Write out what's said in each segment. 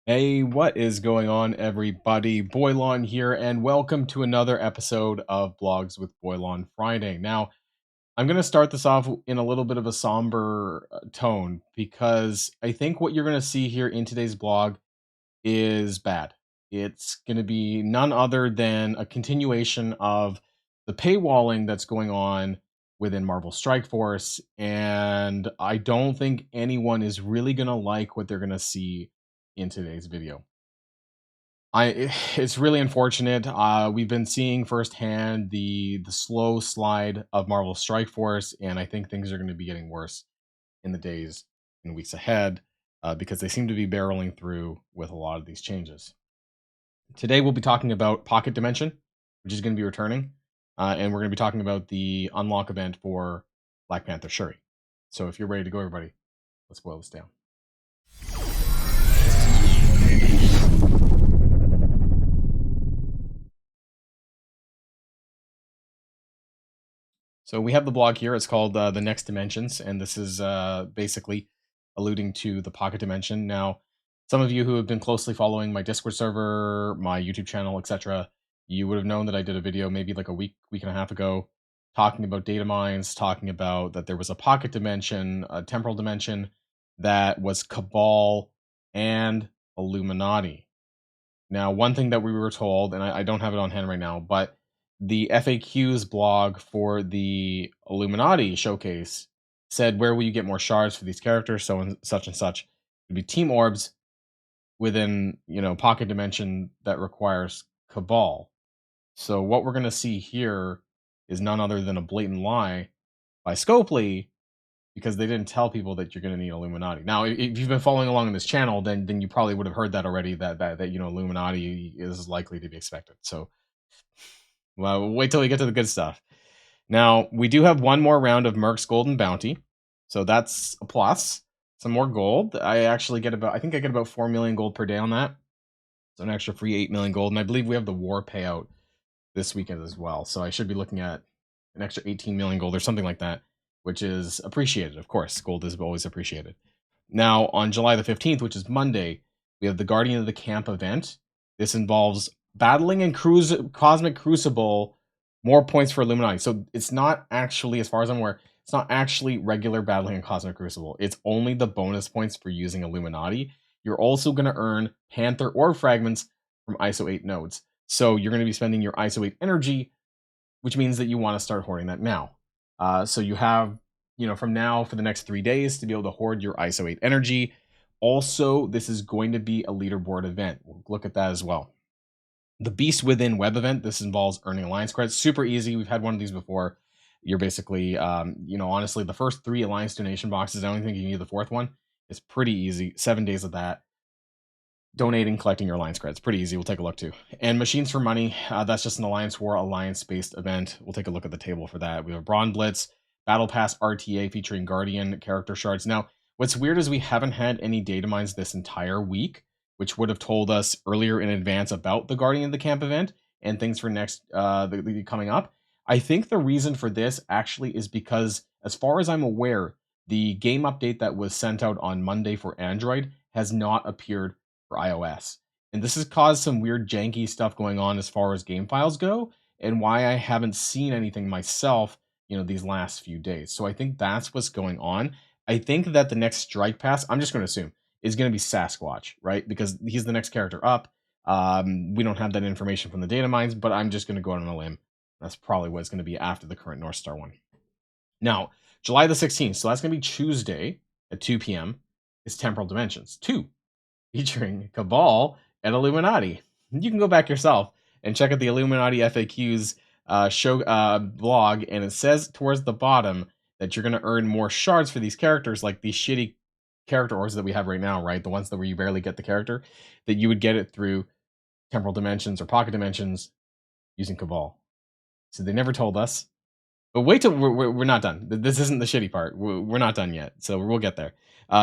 Hey, what is going on, everybody? Boilon here, and welcome to another episode of Blogs with Boilon Friday. Now, I'm going to start this off in a little bit of a somber tone because I think what you're going to see here in today's blog is bad. It's going to be none other than a continuation of the paywalling that's going on within Marvel Strike Force, and I don't think anyone is really going to like what they're going to see in today's video. It's really unfortunate. We've been seeing firsthand the slow slide of Marvel Strike Force, and I think things are going to be getting worse in the days and weeks ahead because they seem to be barreling through with a lot of these changes. Today we'll be talking about Pocket Dimension, which is going to be returning, and we're going to be talking about the unlock event for Black Panther Shuri. So if you're ready to go, everybody, let's boil this down. So we have the blog here. It's called The Next Dimensions, and this is basically alluding to the Pocket Dimension. Now, some of you who have been closely following my Discord server, my YouTube channel, etc., you would have known that I did a video maybe like a week and a half ago talking about data mines, talking about that there was a Pocket Dimension, a temporal dimension that was Cabal and Illuminati. Now, one thing that we were told, and I don't have it on hand right now, but the FAQs blog for the Illuminati showcase said, where will you get more shards for these characters? So and such and such. It'd be team orbs within, Pocket Dimension that requires Cabal. So what we're going to see here is none other than a blatant lie by Scopely, because they didn't tell people that you're going to need Illuminati. Now, if you've been following along on this channel, then you probably would have heard that already. That Illuminati is likely to be expected. So, well, wait till we get to the good stuff. Now, we do have one more round of Merc's Golden Bounty, so that's a plus. Some more gold. I think I get about 4 million gold per day on that. So an extra free 8 million gold, and I believe we have the war payout this weekend as well. So I should be looking at an extra 18 million gold or something like that, which is appreciated. Of course, gold is always appreciated. Now, on July the 15th, which is Monday, we have the Guardian of the Camp event. This involves battling in Cosmic Crucible, more points for Illuminati. So it's not actually, as far as I'm aware, it's not actually regular battling in Cosmic Crucible. It's only the bonus points for using Illuminati. You're also going to earn Panther Orb Fragments from ISO 8 nodes. So you're going to be spending your ISO 8 energy, which means that you want to start hoarding that now. So you have, from now for the next 3 days to be able to hoard your ISO 8 energy. Also, this is going to be a leaderboard event. We'll look at that as well. The Beast Within web event, this involves earning Alliance credits. Super easy. We've had one of these before. You're basically, honestly, the first 3 Alliance donation boxes, I don't think you need the 4th one. It's pretty easy. 7 days of that. Donating, collecting your Alliance credits. Pretty easy. We'll take a look too. And Machines for Money, that's just an Alliance War Alliance-based event. We'll take a look at the table for that. We have Brawn Blitz, Battle Pass RTA featuring Guardian character shards. Now, what's weird is we haven't had any data mines this entire week, which would have told us earlier in advance about the Guardian of the Camp event and things for next coming up. I think the reason for this actually is because, as far as I'm aware, the game update that was sent out on Monday for Android has not appeared for iOS. And this has caused some weird janky stuff going on as far as game files go, and why I haven't seen anything myself, these last few days. So I think that's what's going on. I think that the next Strike Pass, I'm just going to assume, is going to be Sasquatch, right? Because he's the next character up. We don't have that information from the data mines, but I'm just going to go out on a limb. That's probably what it's going to be after the current North Star one. Now, July the 16th, so that's going to be Tuesday at 2 p.m., is Temporal Dimensions 2, featuring Cabal and Illuminati. You can go back yourself and check out the Illuminati FAQs blog, and it says towards the bottom that you're going to earn more shards for these characters, like these shitty character ores that we have right now, right? The ones that where you barely get the character, that you would get it through Temporal Dimensions or Pocket Dimensions using Cabal. So they never told us. But wait till we're not done. This isn't the shitty part. We're not done yet, so we'll get there.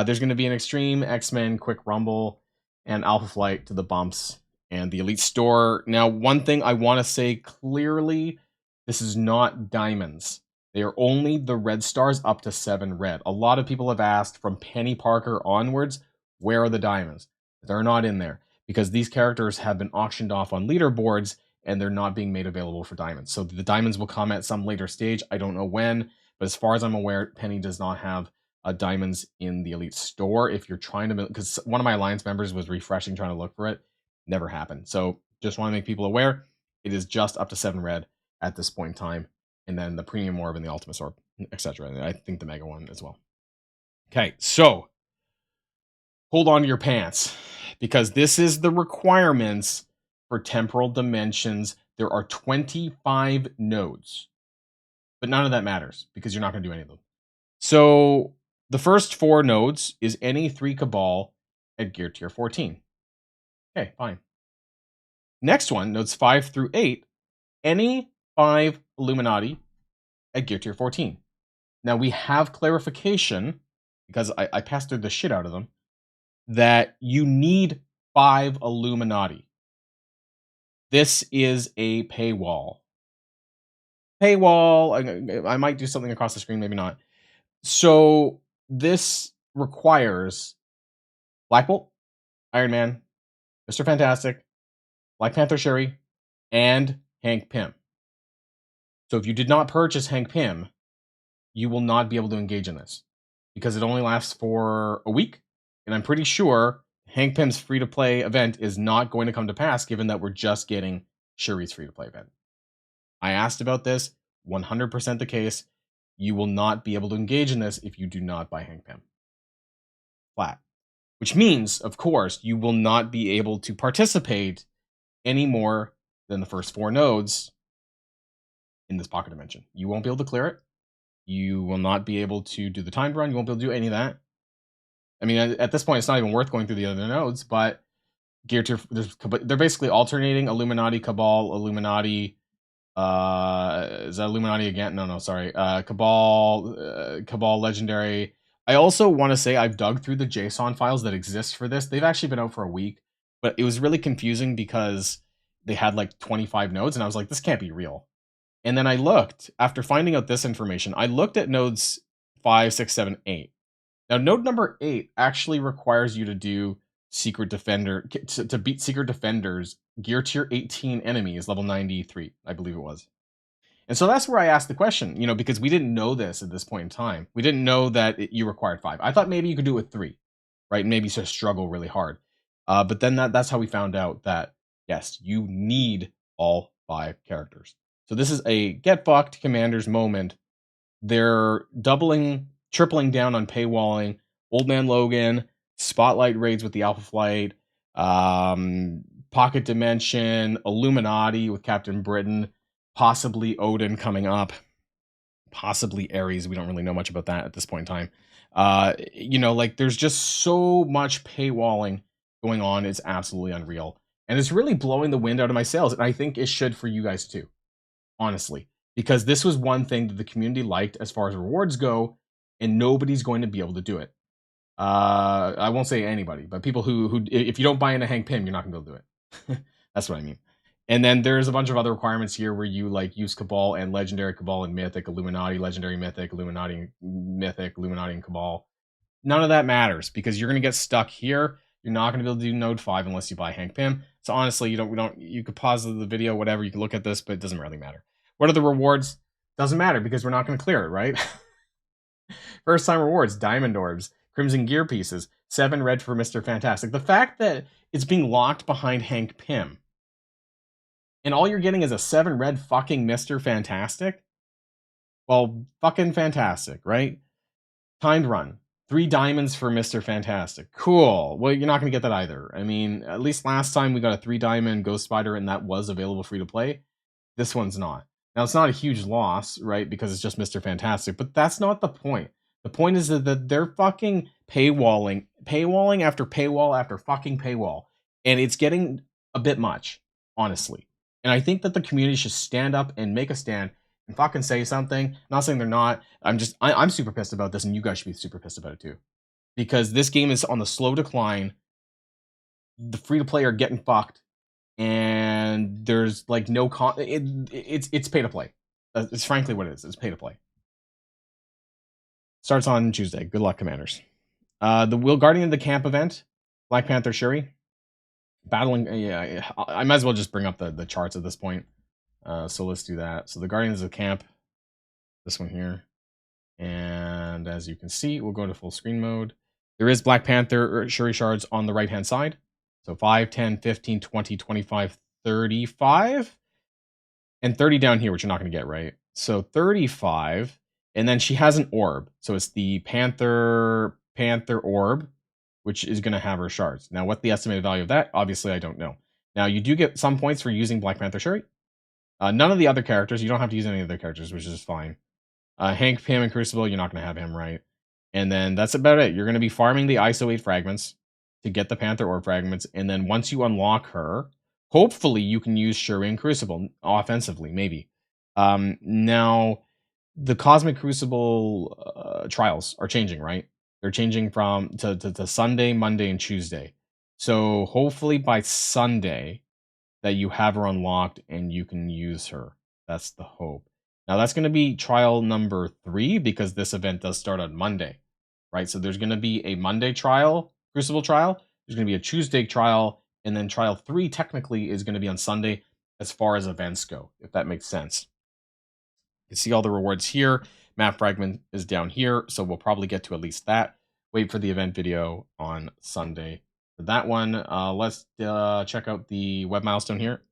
There's going to be an Extreme, X-Men, Quick Rumble, and Alpha Flight to the bumps and the Elite Store. Now, one thing I want to say clearly, this is not diamonds. They are only the red stars up to 7 red. A lot of people have asked from Penny Parker onwards, where are the diamonds? They're not in there because these characters have been auctioned off on leaderboards and they're not being made available for diamonds. So the diamonds will come at some later stage. I don't know when, but as far as I'm aware, Penny does not have diamonds in the Elite store. If you're trying to, because one of my Alliance members was refreshing trying to look for it, never happened. So just want to make people aware, it is just up to 7 red at this point in time, and then the premium orb and the Ultimus orb, etc. And I think the mega one as well. Okay, so hold on to your pants because this is the requirements for temporal dimensions. There are 25 nodes, but none of that matters because you're not going to do any of them. So the first 4 nodes is any 3 Cabal at gear tier 14. Okay, fine. Next one, nodes 5 through 8, any 5 Illuminati at gear tier 14. Now we have clarification, because I passed through the shit out of them, that you need 5 Illuminati. This is a paywall. I might do something across the screen, maybe not. So this requires Black Bolt, Iron Man, Mr. Fantastic, Black Panther Shuri, and Hank Pym. So if you did not purchase Hank Pym, you will not be able to engage in this because it only lasts for a week. And I'm pretty sure Hank Pym's free-to-play event is not going to come to pass given that we're just getting Shuri's free-to-play event. I asked about this, 100% the case. You will not be able to engage in this if you do not buy Hank Pym. Flat. Which means, of course, you will not be able to participate any more than the first 4 nodes in this pocket dimension. You won't be able to clear it. You will not be able to do the timed run. You won't be able to do any of that. I mean, at this point, it's not even worth going through the other nodes, but gear tier, they're basically alternating Illuminati, Cabal, Illuminati. Is that Illuminati again? No, sorry. Cabal, Legendary. I also want to say I've dug through the JSON files that exist for this. They've actually been out for a week, but it was really confusing because they had like 25 nodes, and I was like, this can't be real. And then I looked, after finding out this information, I looked at nodes 5, 6, 7, 8. Now, node number 8 actually requires you to do Secret Defender, to beat Secret Defenders, gear tier 18 enemies, level 93, I believe it was. And so that's where I asked the question, because we didn't know this at this point in time. We didn't know that you required 5. I thought maybe you could do it with 3, right? Maybe sort of struggle really hard. But then that's how we found out that, yes, you need all 5 characters. So this is a get fucked commanders moment. They're tripling down on paywalling Old Man Logan, Spotlight raids with the Alpha Flight, Pocket Dimension, Illuminati with Captain Britain, possibly Odin coming up, possibly Ares. We don't really know much about that at this point in time. There's just so much paywalling going on. It's absolutely unreal. And it's really blowing the wind out of my sails. And I think it should for you guys too, honestly, because this was one thing that the community liked as far as rewards go, and nobody's going to be able to do it. I won't say anybody, but people who if you don't buy into Hank Pym, you're not gonna be able to do it. That's what I mean. And then there's a bunch of other requirements here where you use Cabal and Legendary, Cabal and Mythic, Illuminati, Legendary, Mythic, Illuminati, Mythic, Illuminati, and Cabal. None of that matters because you're gonna get stuck here. You're not gonna be able to do Node 5 unless you buy Hank Pym. So honestly, you could pause the video, whatever. You can look at this, but it doesn't really matter. What are the rewards? Doesn't matter because we're not gonna clear it, right? First time rewards: Diamond Orbs, Crimson Gear Pieces, 7 red for Mr. Fantastic. The fact that it's being locked behind Hank Pym, and all you're getting is a 7 red fucking Mr. Fantastic? Well, fucking fantastic, right? Timed run. 3 diamonds for Mr. Fantastic. Cool. Well, you're not going to get that either. I mean, at least last time we got a 3 diamond Ghost Spider, and that was available free to play. This one's not. Now, it's not a huge loss, right? Because it's just Mr. Fantastic, but that's not the point. The point is that they're fucking paywalling after paywall after fucking paywall. And it's getting a bit much, honestly. And I think that the community should stand up and make a stand and fucking say something. I'm not saying they're not. I'm super pissed about this, and you guys should be super pissed about it too. Because this game is on the slow decline. The free-to-play are getting fucked. And there's like no it's pay to play. It's frankly what it is. It's pay to play. Starts on Tuesday. Good luck, Commanders. The Will Guardian of the Camp event Black Panther Shuri battling. Yeah, I might as well just bring up the charts at this point. So let's do that. So the Guardians of the Camp, this one here. And as you can see, we'll go to full screen mode. There is Black Panther Shuri shards on the right-hand side. So 5, 10, 15, 20, 25, 35. And 30 down here, which you're not going to get, right? So 35. And then she has an orb. So it's the Panther orb, which is going to have her shards. Now, what the estimated value of that? Obviously, I don't know. Now, you do get some points for using Black Panther Shuri. None of the other characters. You don't have to use any of the characters, which is fine. Hank, Pym, and Crucible, you're not going to have him, right? And then that's about it. You're going to be farming the ISO 8 fragments to get the Panther Orb fragments. And then once you unlock her, hopefully you can use Shuri and Crucible offensively, maybe. Now, the Cosmic Crucible trials are changing, right? They're changing from to Sunday, Monday, and Tuesday. So hopefully by Sunday that you have her unlocked and you can use her. That's the hope. Now that's going to be trial number 3 because this event does start on Monday, right? So there's going to be a Monday trial, Crucible trial. There's going to be a Tuesday trial, and then trial 3 technically is going to be on Sunday as far as events go, if that makes sense. You see all the rewards here. Map fragment is down here, so we'll probably get to at least that. Wait for the event video on Sunday for that one. Let's check out the web milestone here.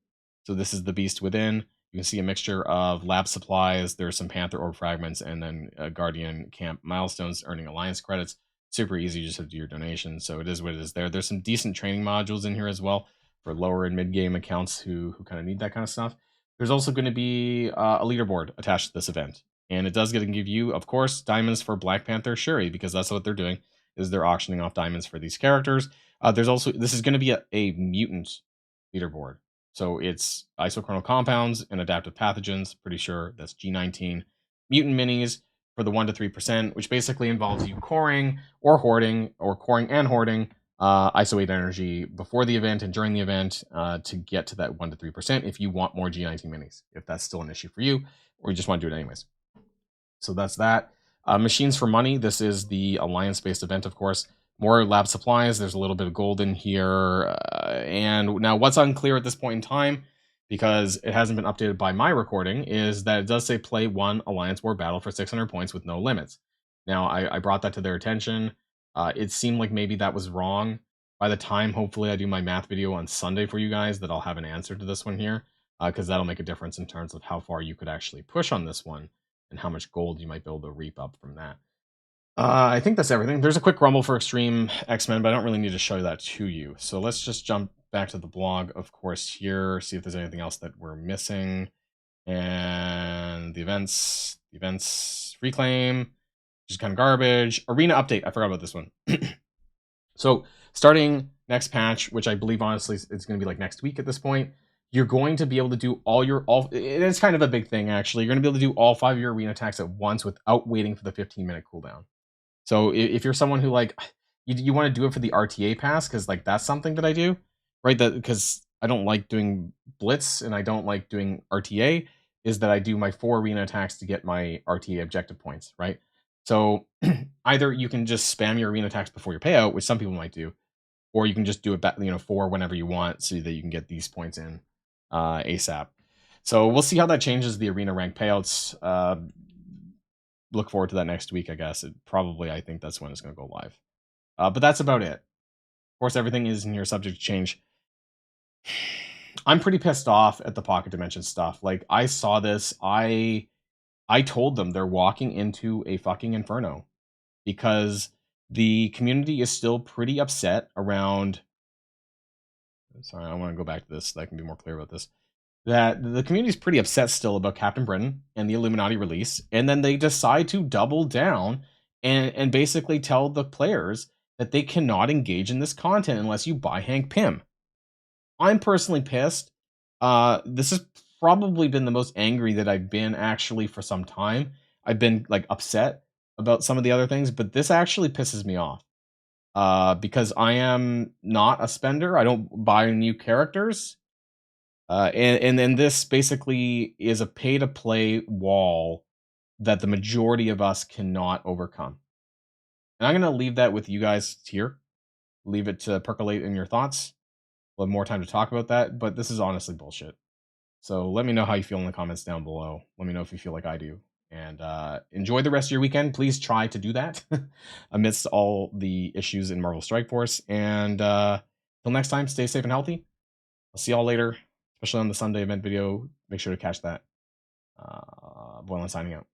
So this is the Beast Within. You can see a mixture of lab supplies. There's some Panther Orb fragments, and then Guardian Camp milestones, earning alliance credits. Super easy, you just have to do your donation. So it is what it is there. There's some decent training modules in here as well for lower and mid game accounts who kind of need that kind of stuff. There's also going to be a leaderboard attached to this event, and it does get to give you, of course, diamonds for Black Panther Shuri, because that's what they're doing, is they're auctioning off diamonds for these characters. There's also, this is going to be a mutant leaderboard. So it's isochronal compounds and adaptive pathogens, pretty sure that's G19. Mutant minis for the 1 to 3%, which basically involves you coring or hoarding, or coring and hoarding ISO 8 energy before the event and during the event to get to that 1 to 3% if you want more G19 minis, if that's still an issue for you, or you just want to do it anyways. So that's that. Machines for money. This is the alliance-based event, of course. More lab supplies. There's a little bit of gold in here. And now what's unclear at this point in time, because it hasn't been updated by my recording, is that it does say play 1 Alliance War battle for 600 points with no limits. Now, I brought that to their attention. It seemed like maybe that was wrong. By the time, hopefully, I do my math video on Sunday for you guys, that I'll have an answer to this one here, because that'll make a difference in terms of how far you could actually push on this one and how much gold you might be able to reap up from that. I think that's everything. There's a quick rumble for Extreme X-Men, but I don't really need to show that to you. So let's just jump back to the blog, of course, here, see if there's anything else that we're missing. And the events, Reclaim, which is kind of garbage. Arena update, I forgot about this one. So starting next patch, which I believe honestly it's going to be like next week at this point, you're going to be able to do it's kind of a big thing actually. You're going to be able to do all 5 of your arena attacks at once without waiting for the 15-minute cooldown. So if you're someone who like you want to do it for the RTA pass, because like that's something that I do, right? That because I don't like doing blitz and I don't like doing RTA, is that I do my 4 arena attacks to get my RTA objective points, right? So either you can just spam your arena attacks before your payout, which some people might do, or you can just do it for whenever you want, so that you can get these points in ASAP. So we'll see how that changes the arena rank payouts. Look forward to that next week, I guess. I think that's when it's going to go live. But that's about it. Of course, everything is in here subject to change. I'm pretty pissed off at the Pocket Dimension stuff. Like, I saw this. I told them they're walking into a fucking inferno, because the community is still pretty upset around... Sorry, I want to go back to this so that I can be more clear about this. That the community is pretty upset still about Captain Britain and the Illuminati release, and then they decide to double down and basically tell the players that they cannot engage in this content unless you buy Hank Pym. I'm personally pissed. This has probably been the most angry that I've been actually for some time. I've been like upset about some of the other things, but this actually pisses me off. Because I am not a spender. I don't buy new characters. And then this basically is a pay-to-play wall that the majority of us cannot overcome. And I'm going to leave that with you guys here. leave it to percolate in your thoughts. We'll have more time to talk about that, but this is honestly bullshit. So let me know how you feel in the comments down below. Let me know if you feel like I do. And enjoy the rest of your weekend. Please try to do that amidst all the issues in Marvel Strike Force. And till next time, stay safe and healthy. I'll see y'all later, especially on the Sunday event video. Make sure to catch that. Boilon signing out.